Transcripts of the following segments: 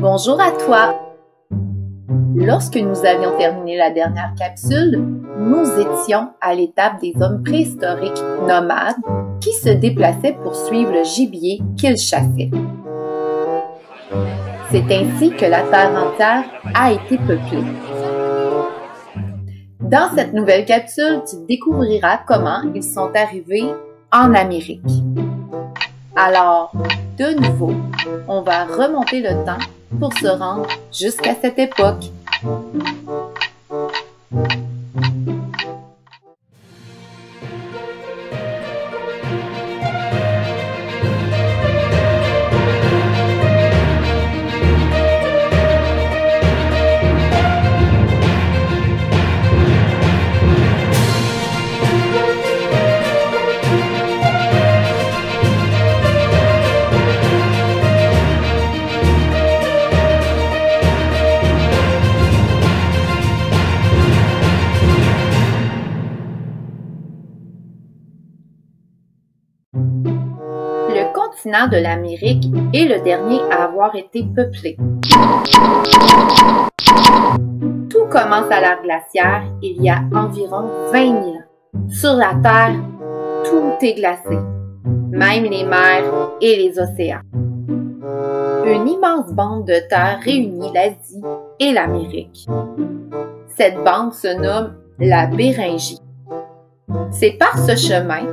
Bonjour à toi! Lorsque nous avions terminé la dernière capsule, nous étions à l'étape des hommes préhistoriques nomades qui se déplaçaient pour suivre le gibier qu'ils chassaient. C'est ainsi que la Terre entière a été peuplée. Dans cette nouvelle capsule, tu découvriras comment ils sont arrivés en Amérique. Alors, de nouveau, on va remonter le temps pour se rendre jusqu'à cette époque. Le continent de l'Amérique est le dernier à avoir été peuplé. Tout commence à l'ère glaciaire il y a environ 20 000 ans. Sur la Terre, tout est glacé, même les mers et les océans. Une immense bande de terre réunit l'Asie et l'Amérique. Cette bande se nomme la Béringie. C'est par ce chemin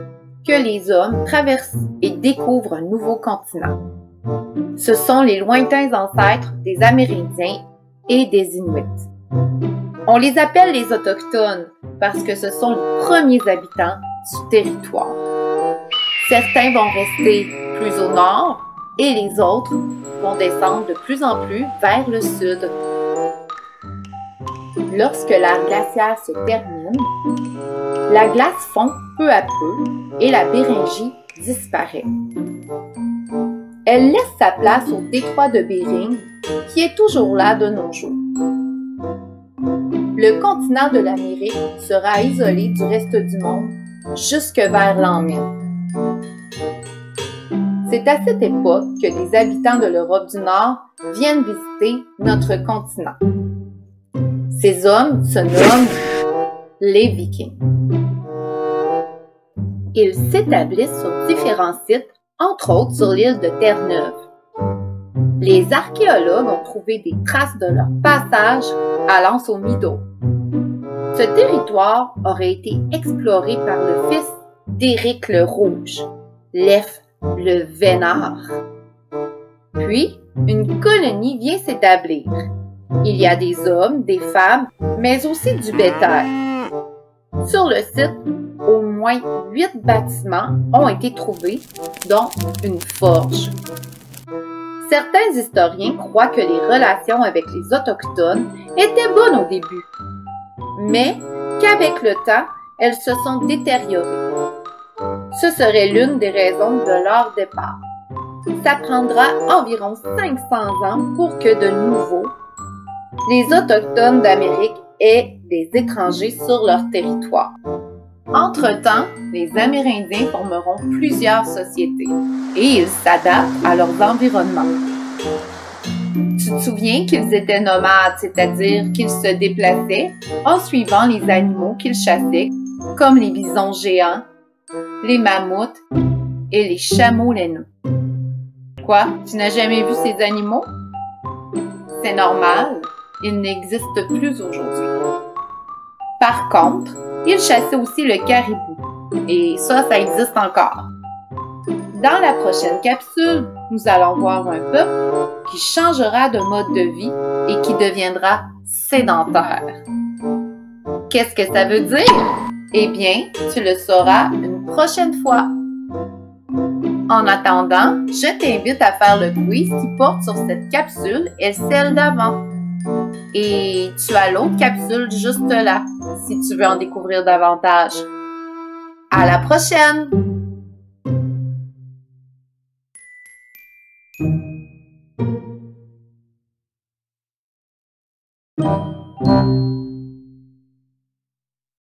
que les hommes traversent et découvrent un nouveau continent. Ce sont les lointains ancêtres des Amérindiens et des Inuits. On les appelle les Autochtones parce que ce sont les premiers habitants du territoire. Certains vont rester plus au nord et les autres vont descendre de plus en plus vers le sud. Lorsque l'ère glaciaire se termine, la glace fond peu à peu et la Béringie disparaît. Elle laisse sa place au détroit de Bering, qui est toujours là de nos jours. Le continent de l'Amérique sera isolé du reste du monde jusque vers l'an 1000. C'est à cette époque que des habitants de l'Europe du Nord viennent visiter notre continent. Ces hommes se nomment les Vikings. Ils s'établissent sur différents sites, entre autres sur l'île de Terre-Neuve. Les archéologues ont trouvé des traces de leur passage à l'anse au Mido. Ce territoire aurait été exploré par le fils d'Éric le Rouge, Leif le Vénard. Puis, une colonie vient s'établir. Il y a des hommes, des femmes, mais aussi du bétail. Sur le site, au moins 8 bâtiments ont été trouvés, dont une forge. Certains historiens croient que les relations avec les Autochtones étaient bonnes au début, mais qu'avec le temps, elles se sont détériorées. Ce serait l'une des raisons de leur départ. Ça prendra environ 500 ans pour que de nouveau, les Autochtones d'Amérique aient des étrangers sur leur territoire. Entre-temps, les Amérindiens formeront plusieurs sociétés et ils s'adaptent à leurs environnements. Tu te souviens qu'ils étaient nomades, c'est-à-dire qu'ils se déplaçaient en suivant les animaux qu'ils chassaient, comme les bisons géants, les mammouths et les chameaux laineux. Quoi? Tu n'as jamais vu ces animaux? C'est normal, ils n'existent plus aujourd'hui. Par contre, ils chassaient aussi le caribou, et ça existe encore. Dans la prochaine capsule, nous allons voir un peuple qui changera de mode de vie et qui deviendra sédentaire. Qu'est-ce que ça veut dire? Eh bien, tu le sauras une prochaine fois. En attendant, je t'invite à faire le quiz qui porte sur cette capsule et celle d'avant. Et tu as l'autre capsule juste là, si tu veux en découvrir davantage. À la prochaine!